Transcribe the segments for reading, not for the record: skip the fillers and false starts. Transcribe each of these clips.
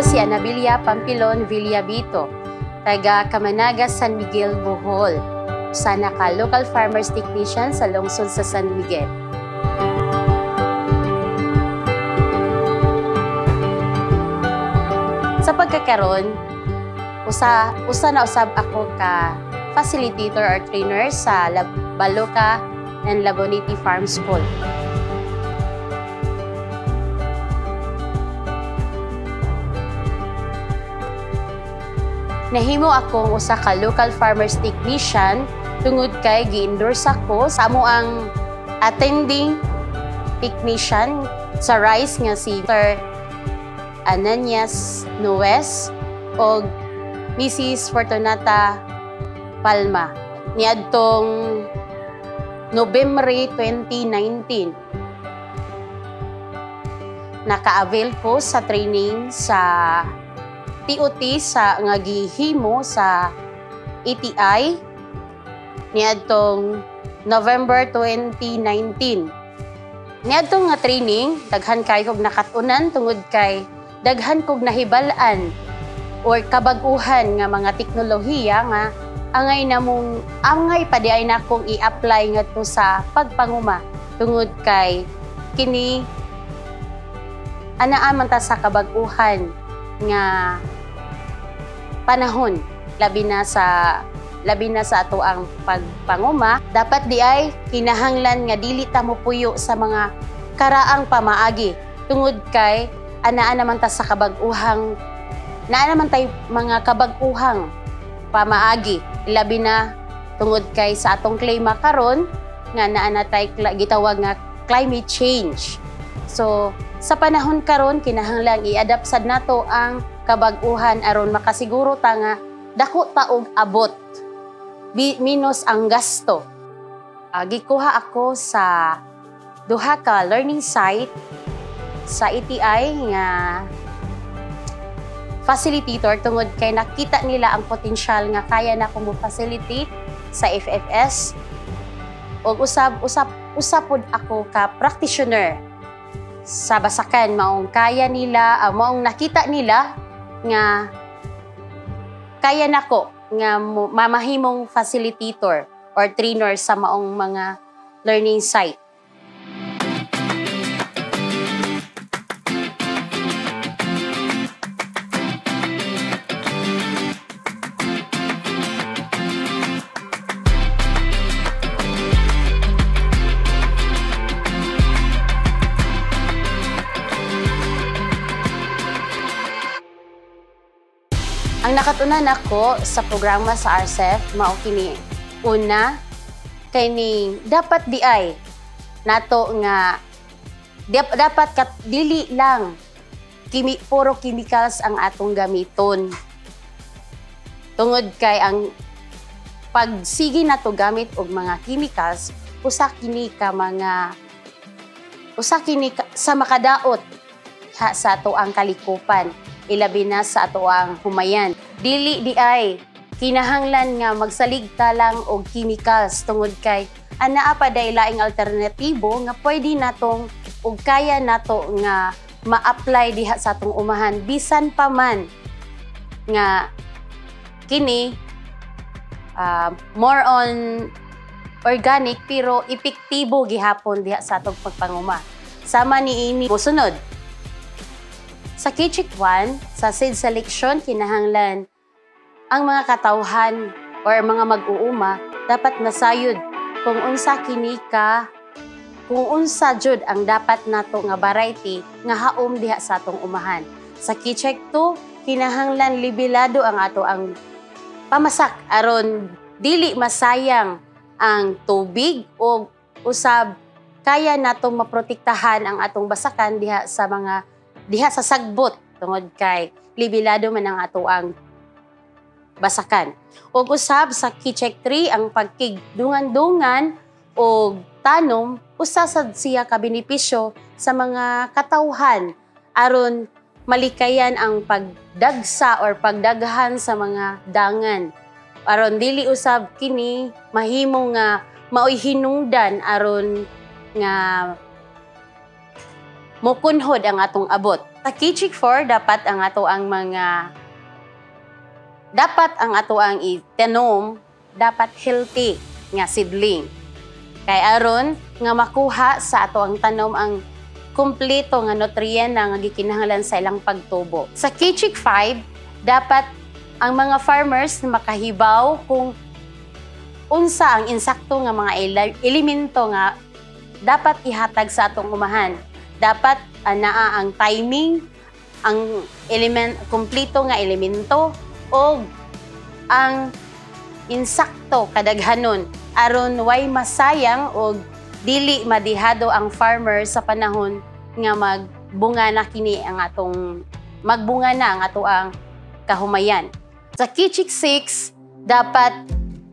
Si Anabilia Pampilon Villabito, taga Camanagas, San Miguel, Bohol. Sana ka local farmers technician sa lungsod sa San Miguel. Sa pagkakaroon, usa na usab ako ka facilitator or trainer sa Baloca and Labonete Farm School. Nahimo akong usa ka local farmers technician tungod kay gi-endorse ako sa amo ang attending technician sa rice nga si Dr. Ananias Nuez o Mrs. Fortunata Palma niadtong November 2019. Naka-avail ko sa training sa TOT sa nga gihimo sa ATI niadtong November 2019. Niadtong nga training, daghan kay kog nakatunan tungod kay daghan kog nahibalaan or kabag-uhan nga mga teknolohiya nga angay pa di ay nakong i-apply ngadto sa pagpanguma tungod kay kini anaa man ta sa kabag-uhan nga panahon labi na sa ato ang pagpanguma, dapat di ay kinahanglan nga dili ta mo puyo sa mga karaang pamaagi tungod kay anaa naman ta sa kabag-uhang naman tay mga kabag-uhang pamaagi labi na tungod kay sa atong klima karon nga naa na tay gitawag nga climate change. So sa panahon karon kinahanglan i-adapt sad nato ang kabag-uhan aron makasiguro ta nga dako ta og abot minus ang gasto. Gikuha ako sa duha ka learning site sa ATI nga facilitator tungod kay nakita nila ang potensyal nga kaya na akong mo-facilitate sa FFS ug usapod ako ka practitioner sa basakan maong kaya nila maong nakita nila nga kaya nako nga mamahimong facilitator or trainer sa maong mga learning site. Ang nakatunan ako sa programa sa RCEF mao kini una kay ni dapat di ay nato nga dapat kat dili lang puro chemicals ang atong gamiton. Tungod kay ang pagsigi nato gamit og mga chemicals usa kini sa makadaot sa ato ang kalikupan. Ilabi na sa ato ang humayan. Dili di ay kinahanglan nga magsaligta lang og chemicals tungod kay anaa pa day laing alternatibo nga pwede natong ug kaya nato nga ma-apply diha sa atong umahan bisan pa man nga kini more on organic pero epektibo gihapon diha sa atong pagpanguma. Sama niini mosunod. Sa Kijik 1, sa seed selection, kinahanglan ang mga katawhan or mga mag-uuma dapat nasayod kung unsa kini ka, kung unsa jud ang dapat nato nga variety nga haom diha sa atong umahan. Sa key-check 2, kinahanglan libilado ang ato ang pamasak aron dili masayang ang tubig o usab kaya natong maprotektahan ang atong basakan diha sa sagbot tungod kay libilado man ang ato ang basakan. Ug usab sa key-check 3 ang pagkigdungan-dungan o tanom usa sad siya ka benepisyo sa mga katawhan aron malikayan ang pagdagsa or pagdaghan sa mga dangan. Aron dili usab kini mahimo nga maoy hinungdan aron nga mukunhod ang atong abot. Sa key-check 4 dapat ang ato ang itanom dapat healthy nga seedling. Kay aron nga makuha sa ato ang tanom ang kumpleto nga nutrient nga gikinahanglan sa ilang pagtubo. Sa key-check 5, dapat ang mga farmers makahibaw kung unsa ang insakto nga mga elemento nga dapat ihatag sa atong umahan. Dapat naa ang timing, ang kumpleto nga elemento o ang insakto kadaghanon aron way masayang o dili madihado ang farmer sa panahon nga magbunga na ang ato ang kahumayan. Sa key-check 6, dapat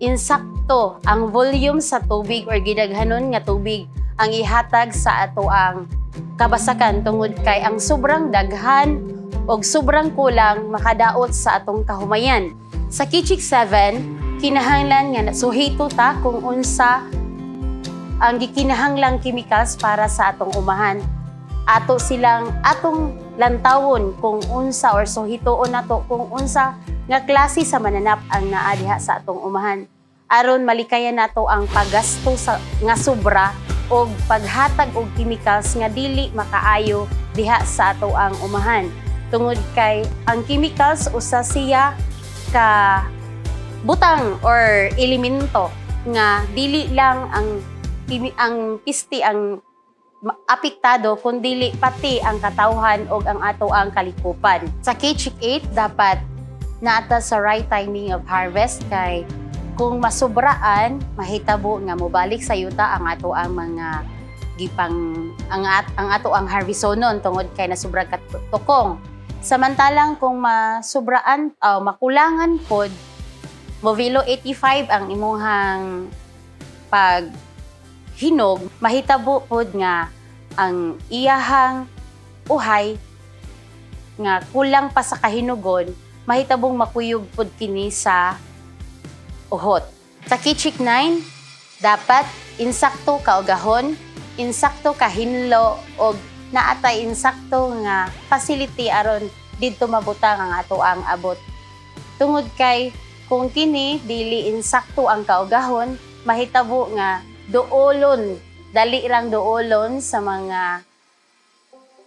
insakto ang volume sa tubig or gidaghanon nga tubig ang ihatag sa ato ang kabasakan tungod kay ang sobrang daghan o sobrang kulang makadaot sa atong kahumayan. Sa key-check 7, kinahanglan nga suhito ta kung unsa ang gikinahanglang chemicals para sa atong umahan. Atong lantawon kung unsa or suhitoon nato kung unsa nga klase sa mananap ang naa diha sa atong umahan aron malikayan nato ang paggasto nga sobra o paghatag og chemicals nga dili makaayo diha sa ato ang umahan. Tungod kay ang chemicals usa siya ka butang or elemento nga dili lang ang piste ang apektado kundi pati ang katawhan o ang ato ang kalikupan. Sa key-check 8, dapat naata sa right timing of harvest kay kung masubraan, mahitabo nga mobalik sa yuta ang ato ang mga ang ato ang harvestonon tungod kay nasubra ka tukong. Samantalang kung masubraan o makulangan pod, Movilo 85 ang imuhang paghinog, mahitabo pod nga ang iyahang uhay nga kulang pa sa kahinugon, mahitabong makuyog pod kini sa uhot. Sa key-check 9, dapat insakto ka ugahon, insakto ka hinlo og naatay insakto nga facility aron didto mabutang ang ato ang abot. Tungod kay kung kini dili insakto ang kaugahon, mahitabo nga duolon, dali lang duolon sa mga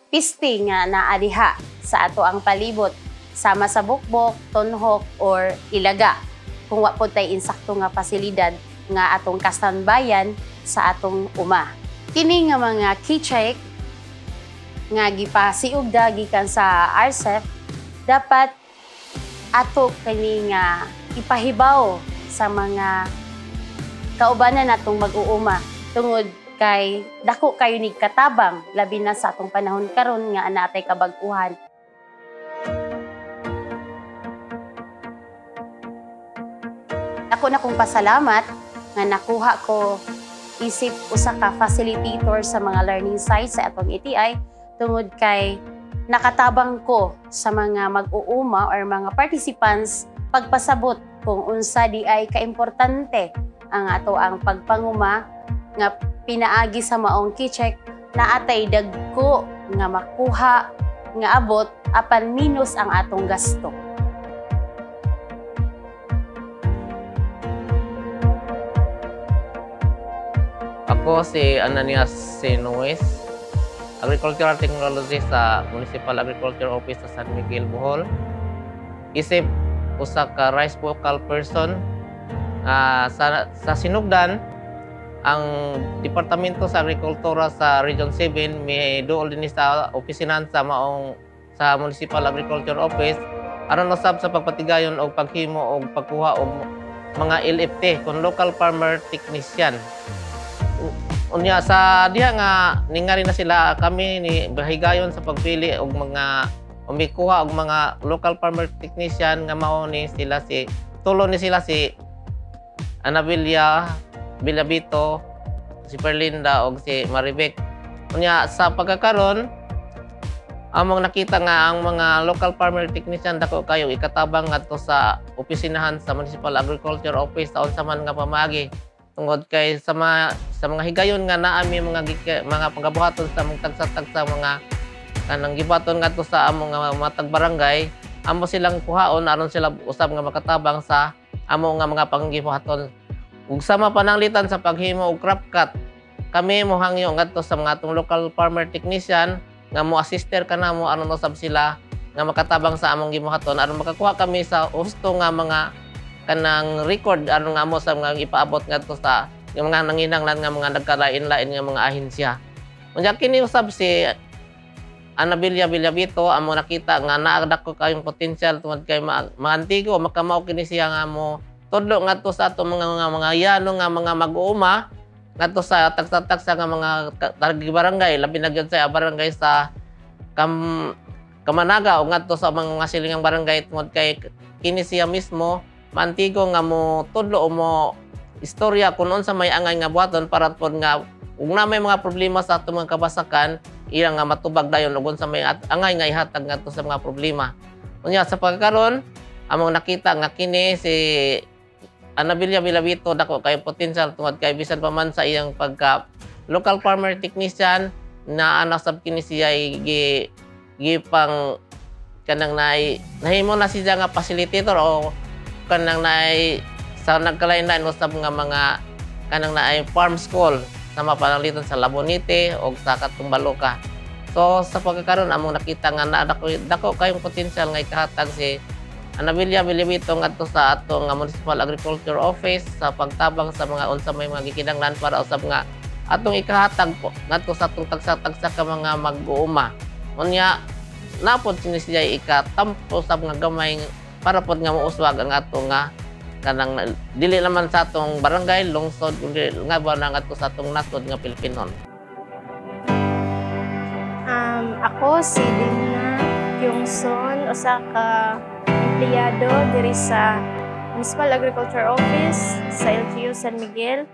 piste nga naa diha sa ato ang palibot sama sa bukbok, tunhok or ilaga. Kung wa pod tay insakto nga pasilidad nga atong kastanbayan sa atong uma. Kini nga mga key-check nga gipasiugda gikan sa RCEP dapat ato kini nga ipahibaw sa mga kaubanan natong mag-uuma tungod kay dako kayo ni katabang labi na sa atong panahon karon nga anatay kabag-uhan. Ako na kong pasalamat nga nakuha ko isip usa ka facilitator sa mga learning sites sa atong ETI tungod kay nakatabang ko sa mga mag-uuma or mga participants pagpasabot kung unsa di ay kaimportante ang ato ang pagpanguma nga pinaagi sa maong key-check na atay dagko nga makuha nga abot apan minus ang atong gasto. Ako si Ananias Sinuez, Agricultural Technologist sa Municipal Agriculture Office sa San Miguel, Bohol. Isip usa ka rice focal person. Sa sinugdan, ang Departamento sa Agrikultura sa Region 7 may duol din sa opisinahan sa Municipal Agriculture Office aron usab sa pagpatigayon og paghimo og pagkuha og mga LFT kun local farmer technician. Unya sa diha nga ningari na sila kami ni bahigayon sa pagpili og mga umikuha og mga local farmer technician nga mao ni sila si tulo ni sila si Anabilia Bilabito, si Perlinda o si Maribek. Unya sa pagkakaroon, among nakita nga ang mga local farmer technician dako kayo ikatabang ngadto sa opisinahan sa Municipal Agriculture Office sa unsa man nga pamagi tungod kay sa mga higayon nga naami mga pagabuhaton sa mga tagsa-tagsa mga kanang gibaton ngadto sa among nga matag barangay, amo silang kuhaon aron sila usab nga makatabang sa amo nga mga panggibuhaton. Ug sama pananglitan sa paghimo og crop cut, kami mohangyo ngadto sa mga atong local farmer technician nga mo assister kanamo aron usab sila nga makatabang sa among gibuhaton aron makakuha kami sa husto nga mga kanang record aron nga mo sa mga ipaabot ngadto sa yung mga nanginahanglan nga mga nagkalain-lain nga mga ahensya. Unya kini usab si Anabilia Bilabito amo nakita nga naa dako kayong potential tungod kay maantigo makamaw kini siya nga mo tudlo ngadto sa ato mga yano nga mga mag-uuma ngadto sa tagsa-tagsa nga mga barangay labi na gyud sa barangay sa Kamanaga o ngadto sa mga silingang barangay tungod kay kini siya mismo maantigo nga mo tudlo o mo istorya kung unsa may angay nga buhaton para pod nga ug na may mga problema sa ato mga kabasakan iya nga matubag dayon ug unsa may angay nga ihatag ngadto sa mga problema. Unya sa pagkaron among nakita nga kini si Anabilia Bilabito dako kay potential tungod kay bisan pa man sa iyang pagka local farmer technician na sab kini siya gipang kanang nahimo na siya nga facilitator o kanang sa nagkalain-lain usab nga mga kanang farm school sa mapananglitan sa Labonite o sa Katumbaloka. So sa pagkakaroon among nakita nga dako kayong potential nga ikahatag si Anabilia Bilabito ngadto sa atong Municipal Agriculture Office sa pagtabang sa mga unsa may mga gikinahanglan para usab nga atong ikahatag po ngadto sa atong tagsa-tagsa ka mga mag-uuma. Unya napod siya ikatampo sa mga gamay para pod nga mouswag ang atong nga kanang dili naman sa atong barangay lungsod kundi nga ba na ngadto sa atong nasod nga Pilipinon. Ako si Dina Kyungson, usa ka empleyado diri sa Municipal Agriculture Office sa LGU San Miguel.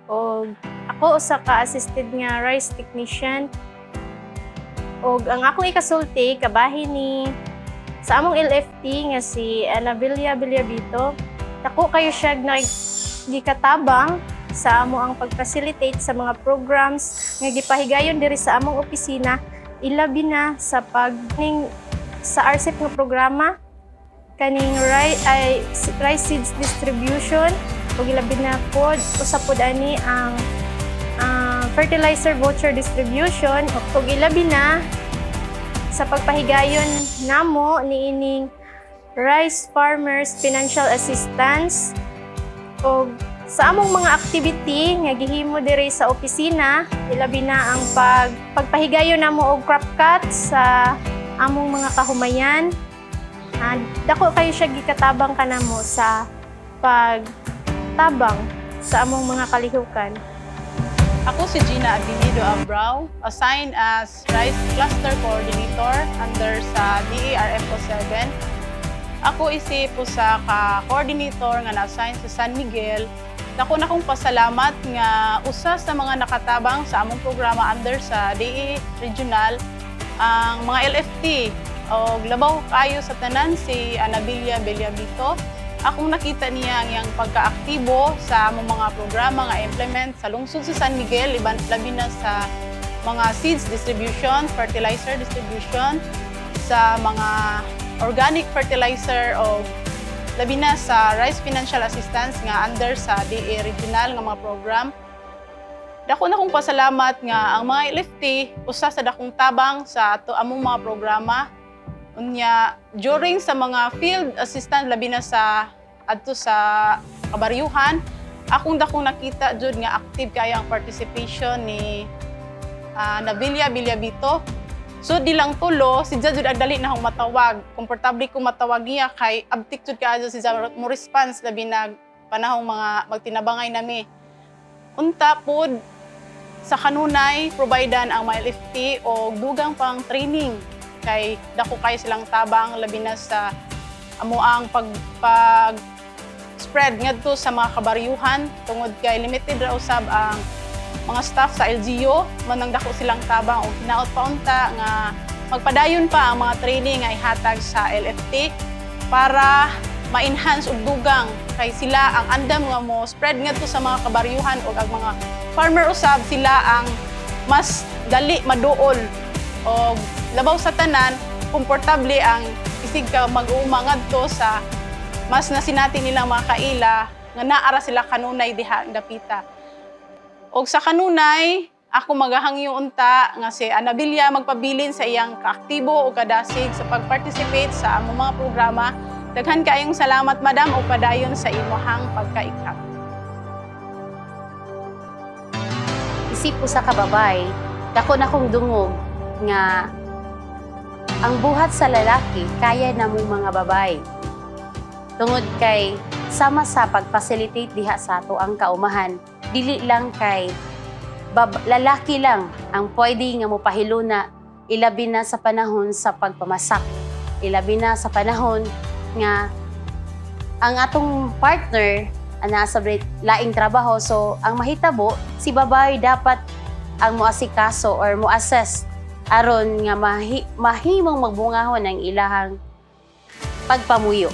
O ako usa ka assisted nga rice technician. O ang akong ikasulti kabahin ni sa among LFT nga si Anabilia Bilabito. Dako kayo siya gikatabang sa amo ang pag-facilitate sa mga programs nga gipahigayon diri sa among opisina ilabi na sa sa RCEP nga programa kaning rice seeds distribution ug ilabi na pod usa pod ani ang fertilizer voucher distribution ug ilabi na sa pagpahigayon namo niining Rice Farmers Financial Assistance ug sa among mga activity nga gihimo diri sa opisina ilabi na ang pagpahigayon namo og crop cut sa among mga kahumayan. Dako kayo siya gikatabang kanamo sa pagtabang sa among mga kalihukan. Ako si Gina Abinido Abrao, assigned as Rice Cluster Coordinator under sa DARFO 7. Ako po sa ka-coordinator nga na-assign sa San Miguel. Dako na kong pasalamat nga usa sa mga nakatabang sa among programa under sa DA Regional ang mga LFT o labaw kayo sa tanan si Anabilia Bilabito. Akong nakita niya ang iyang pagkaaktibo sa among mga programa nga implement sa lungsod sa San Miguel, labi na sa mga seeds distribution, fertilizer distribution, sa mga organic fertilizer o labi na sa rice financial assistance nga under sa DA Regional nga mga program. Dako na kong pasalamat nga ang mga LFT usa sa dakong tabang sa among mga programa Unya during sa mga field assistant labi na sa adto sa kabaryuhan, akong dakong nakita jud nga active kayo ang participation ni Nabilia Bito. So di lang tulo, si jud agdali na akong matawag. Komportable ko matawag niya kay abtik jud kaayo si mo response labi na panahong mga magtinabangay nami. Unta pod sa kanunay providean ang mga LFT o dugang pang training kay dako kayo silang tabang labi na sa amuang pag spread ngadto sa mga kabaryuhan tungod kay limited ra usab ang mga staff sa LGU, manang dako silang tabang o hinaot pa unta nga magpadayon pa ang mga training nga ihatag sa LFT para ma-enhance og dugang kay sila ang andam nga mo spread ngadto sa mga kabaryuhan o ang mga farmer usab sila ang mas dali maduol o labaw sa tanan komportable ang isig ka mag-uuma ngadto sa mas nasinati nilang mga kaila nga naara sila kanunay diha dapita. Og sa kanunay, ako maghahangyo unta nga si Nabilia magpabilin sa iyang kaaktibo o kadasig sa pag-participate sa among mga programa. Daghan kaayong salamat, Madam, o padayon sa imuhang pagkaikap. Isip ko sa kababay, dako na kong dungog nga ang buhat sa lalaki kaya na mong mga babay. Tungod kay sama sa pag-facilitate diha sa ato ang kaumahan, dili lang kay lalaki lang ang pwede nga mopahiluna, ilabi na sa panahon sa pagpamasak, ilabi na sa panahon nga ang atong partner ana sa laing trabaho. So ang mahitabo si babay dapat ang moasikaso or moassess aron nga mahimong magbungahon ang ilahang pagpamuyo.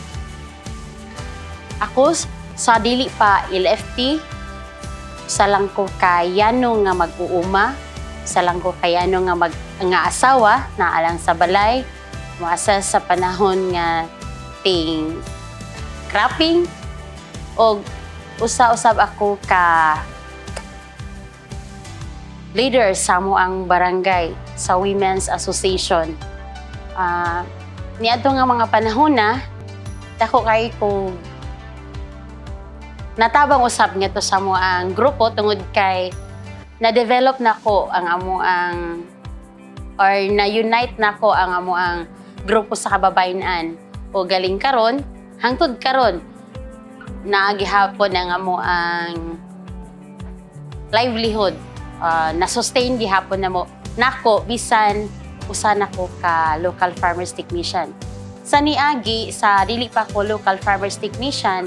Ako sa dili pa LFT, sa lang ko kayano nga mag-uuma, sa lang ko kayano nga asawa na alang sa balay, moassess sa panahon nga ting cropping, o usa-usab ako ka leader sa amoang barangay sa Women's Association. Niadto nga mga panahon na dako kay ko natabang usab nga to sa amoang grupo tungod kay na-develop na ko ang amoang or na-unite na ko ang amoang grupo sa kababayenan. O galing karon, hangtod karon, naagihapon ang amoang livelihood. Na-sustain gihapon na mo. Nako, bisan usa na ko ka local farmers technician. Sa niagi, sa dili pa ko local farmers technician,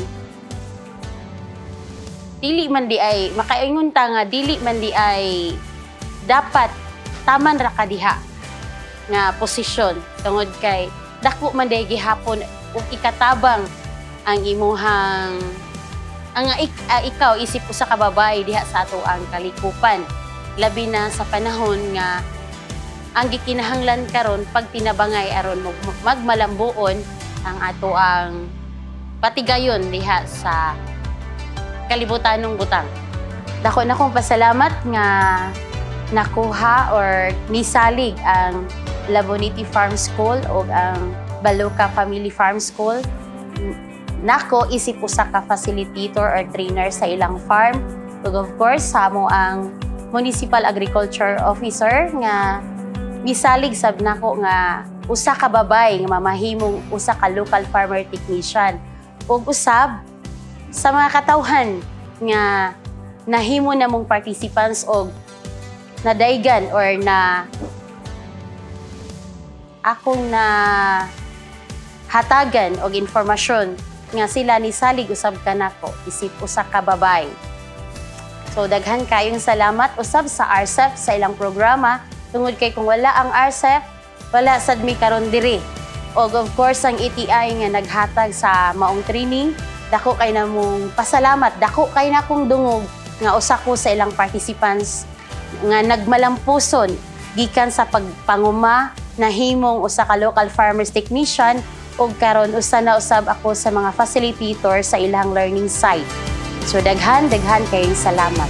dili man di ay makaingon ta nga dili man di ay dapat taman ra ka diha nga posisyon tungod kay dako man day gihapon ug ikatabang ang imuhang ikaw isip usa ka babae diha sa ato ang kalikupan, labi na sa panahon nga ang gikinahanglan karon pag tinabangay aron magmalambuon ang ato ang patigayon diha sa kalibutanong butang. Dako na kong pasalamat nga nakuha or nisalig ang Labonite Farm School o ang Baluka Family Farm School. Nako isip usa ka facilitator or trainer sa ilang farm. Ug of course, samo ang Municipal Agriculture Officer nga misalig sab nako nga usa ka babay nga mamahimong usa ka local farmer technician. Ug usab sa mga katawhan nga nahimo na mong participants og nadaygan or na akong na hatagan og informasyon nga sila ni salig usab kanako isip usa ka babay. So daghan kayong salamat usab sa RCEP sa ilang programa tungod kay kung wala ang RCEP wala sad mi karon diri. Og of course ang ETI nga naghatag sa maong training. Dako kay na mong pasalamat, dako kay na kong dungog nga usa ko sa ilang participants nga nagmalampuson gikan sa pagpanguma nahimong usa ka local farmers technician ug karon usa na usab ako sa mga facilitator sa ilang learning site. So daghan kayong salamat.